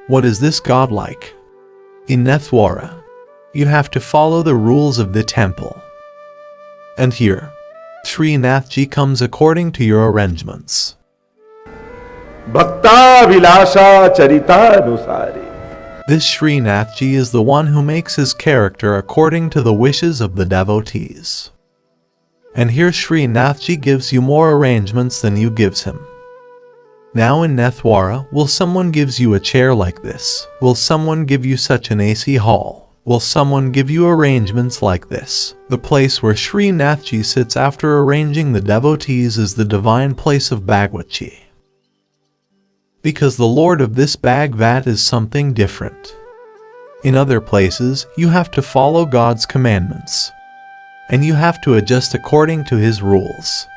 What is this God like? In Nathwara, you have to follow the rules of the temple. And here, Shri Nathji comes according to your arrangements. Bhakta Vilasha Charitanusari. This Shri Nathji is the one who makes his character according to the wishes of the devotees. And here Shri Nathji gives you more arrangements than you gives him. Now in Nathwara, will someone gives you a chair like this? Will someone give you such an AC hall? Will someone give you arrangements like this? The place where Shri Nathji sits after arranging the devotees is the divine place of Bhagwatji. Because the Lord of this Bhagvat is something different. In other places, you have to follow God's commandments. And you have to adjust according to His rules.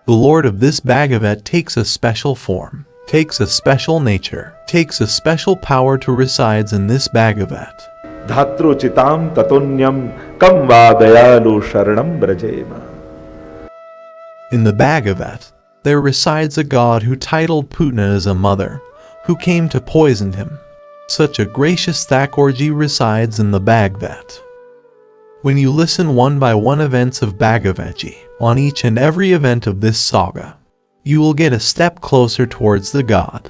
The Lord of this Bhagavat takes a special form, takes a special nature, takes a special power to resides in this Bhagavat. Dhatru chitam tatunyam kam va dayalu sharanam brajema. In the Bhagavat, there resides a God who titled Putna as a mother, who came to poison him. Such a gracious Thakurji resides in the Bhagavat. When you listen one by one events of Bhagavatji, on each and every event of this saga, you will get a step closer towards the God.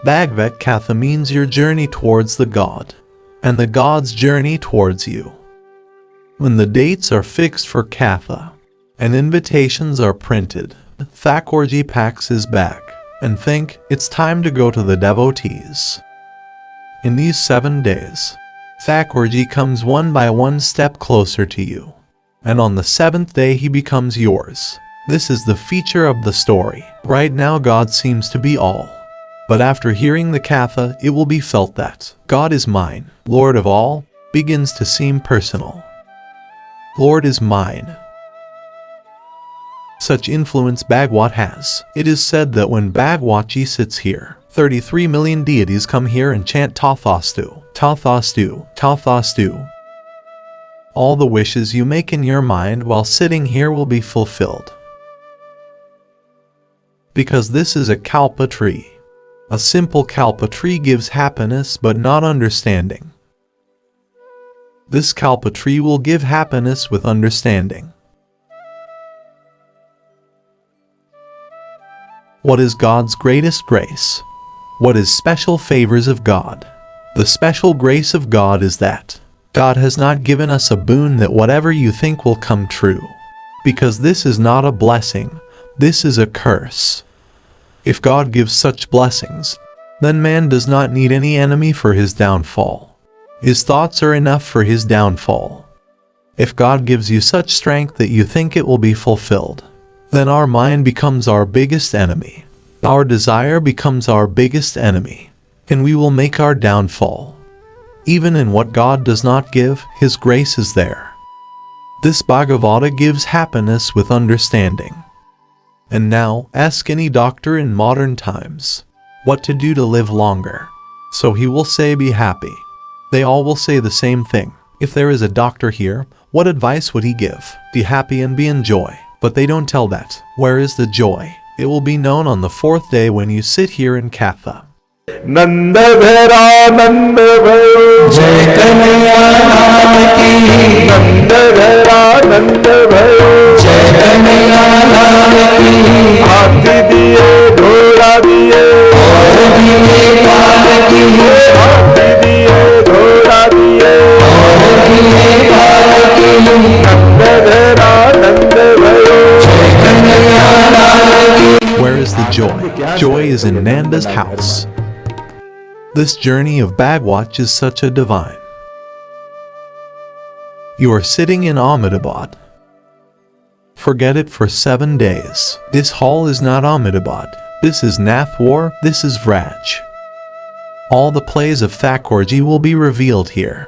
Bhagavat Katha means your journey towards the God, and the God's journey towards you. When the dates are fixed for Katha, and invitations are printed, Thakurji packs his bag, and think it's time to go to the devotees. In these 7 days, Thakurji comes one by one step closer to you, and on the 7th day he becomes yours. This is the feature of the story. Right now God seems to be all, but after hearing the Katha it will be felt that God is mine, Lord of all, begins to seem personal. Lord is mine. Such influence Bhagwat has. It is said that when Bhagwatji sits here, 33 million deities come here and chant Tathastu, Tathastu, Tathastu. All the wishes you make in your mind while sitting here will be fulfilled. Because this is a kalpa tree. A simple kalpa tree gives happiness but not understanding. This kalpa tree will give happiness with understanding. What is God's greatest grace? What is special favors of God? The special grace of God is that God has not given us a boon that whatever you think will come true. Because this is not a blessing, this is a curse. If God gives such blessings, then man does not need any enemy for his downfall. His thoughts are enough for his downfall. If God gives you such strength that you think it will be fulfilled, then our mind becomes our biggest enemy. Our desire becomes our biggest enemy, and we will make our downfall. Even in what God does not give, His grace is there. This Bhagavata gives happiness with understanding. And now, ask any doctor in modern times what to do to live longer. So he will say be happy. They all will say the same thing. If there is a doctor here, what advice would he give? Be happy and be in joy. But they don't tell that. Where is the joy? It will be known on the 4th day when you sit here in Katha. Nanda Bhara Nanda Bhara Jai Kanhaiya Lal Ki Nanda Bhara Nanda Bhara Jai Kanhaiya Lal Ki Haathi diye ghoda diye aur diye pal ki Haathi diye ghoda diye aur diye pal ki Nanda Bhara Nanda Bhara Jai Kanhaiya Lal Ki. Where is the joy? Joy is in Nanda's house. This journey of Bhagwat is such a divine. You are sitting in Ahmedabad. Forget it for 7 days. This hall is not Ahmedabad. This is Nathwar, this is Vraj. All the plays of Thakurji will be revealed here.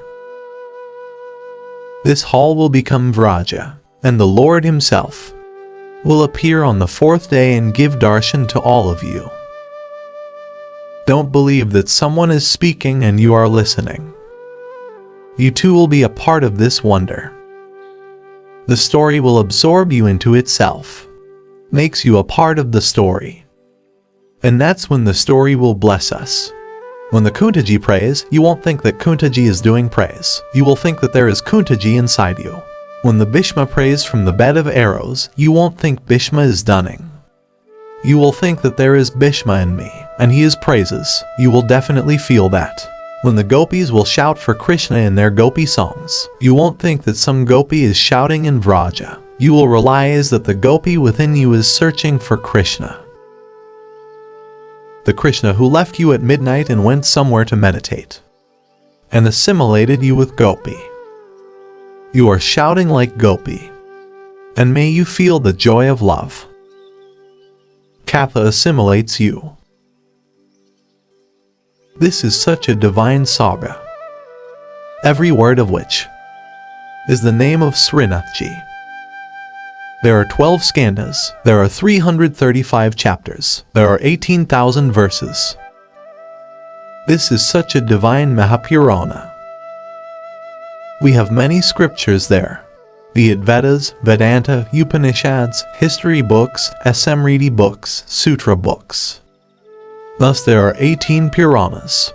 This hall will become Vraja, and the Lord Himself will appear on the 4th day and give darshan to all of you. Don't believe that someone is speaking and you are listening. You too will be a part of this wonder. The story will absorb you into itself, makes you a part of the story. And that's when the story will bless us. When the Kuntaji prays, you won't think that Kuntaji is doing praise. You will think that there is Kuntaji inside you. When the Bhishma prays from the bed of arrows, you won't think Bhishma is dunning. You will think that there is Bhishma in me, and he is praises. You will definitely feel that. When the gopis will shout for Krishna in their gopi songs, you won't think that some gopi is shouting in Vraja. You will realize that the gopi within you is searching for Krishna. The Krishna who left you at midnight and went somewhere to meditate, and assimilated you with gopi. You are shouting like gopi, and may you feel the joy of love. Katha assimilates you. This is such a divine saga, every word of which is the name of Srinathji. There are 12 skandhas, there are 335 chapters, there are 18,000 verses. This is such a divine Mahapurana. We have many scriptures there, be it Vedas, Vedanta, Upanishads, history books, Smriti books, Sutra books. Thus there are 18 Puranas.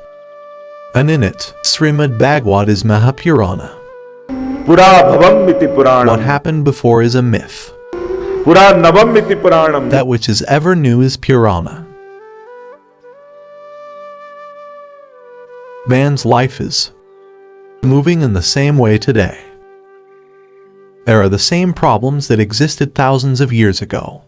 And in it, Shrimad Bhagwat is Mahapurana. What happened before is a myth. That which is ever new is Purana. Man's life is moving in the same way today. There are the same problems that existed thousands of years ago,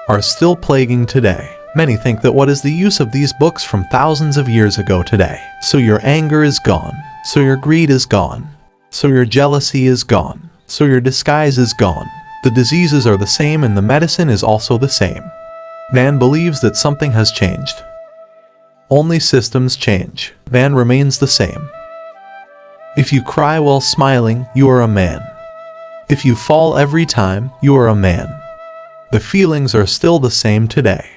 are still plaguing today. Many think that what is the use of these books from thousands of years ago today? So your anger is gone, so your greed is gone, so your jealousy is gone, so your disguise is gone. The diseases are the same and the medicine is also the same. Man believes that something has changed. Only systems change. Man remains the same. If you cry while smiling, you are a man. If you fall every time, you are a man. The feelings are still the same today.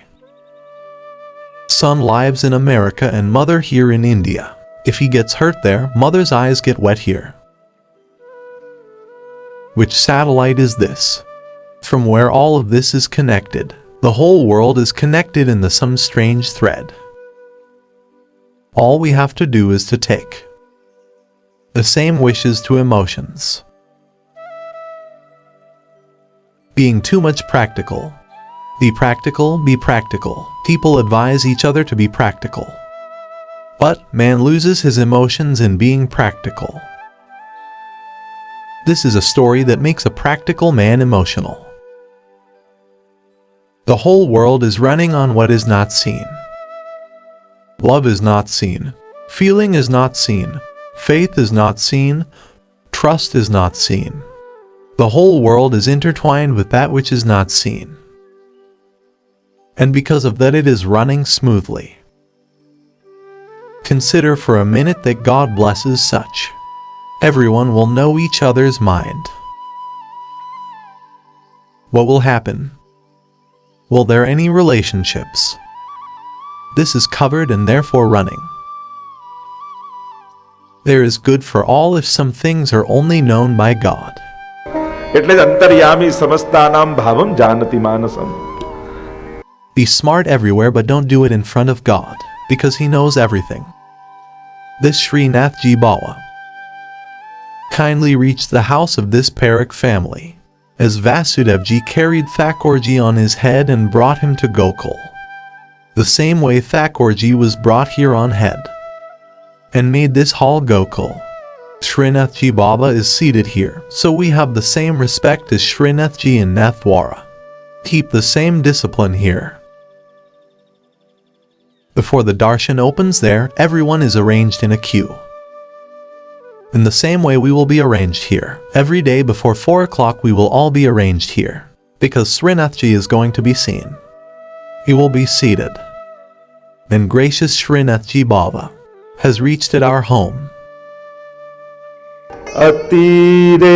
Son lives in America and mother here in India. If he gets hurt there, mother's eyes get wet here. Which satellite is this? From where all of this is connected. The whole world is connected in some strange thread. All we have to do is to take the same wishes to emotions. Being too much practical. Be practical, be practical. People advise each other to be practical. But man loses his emotions in being practical. This is a story that makes a practical man emotional. The whole world is running on what is not seen. Love is not seen. Feeling is not seen. Faith is not seen. Trust is not seen. The whole world is intertwined with that which is not seen. And because of that it is running smoothly. Consider for a minute that God blesses such. Everyone will know each other's mind. What will happen? Will there any relationships? This is covered and therefore running. There is good for all if some things are only known by God. એટલે જ અંતર્યામી સમસ્તાનામ ભાવમ જાનતિ માનસમ. Be smart everywhere but don't do it in front of God, because He knows everything. This Srinathji Baba kindly reached the house of this Parakh family, as Vasudevji carried Thakurji on his head and brought him to Gokul. The same way Thakurji was brought here on head, and made this hall Gokul. Srinathji Baba is seated here, so we have the same respect as Srinathji in Nathdwara. Keep the same discipline here. Before the darshan opens there, everyone is arranged in a queue. In the same way we will be arranged here. Every day before 4 o'clock we will all be arranged here, because Srinathji is going to be seen. He will be seated. Then gracious Srinathji Baba has reached at our home. Atire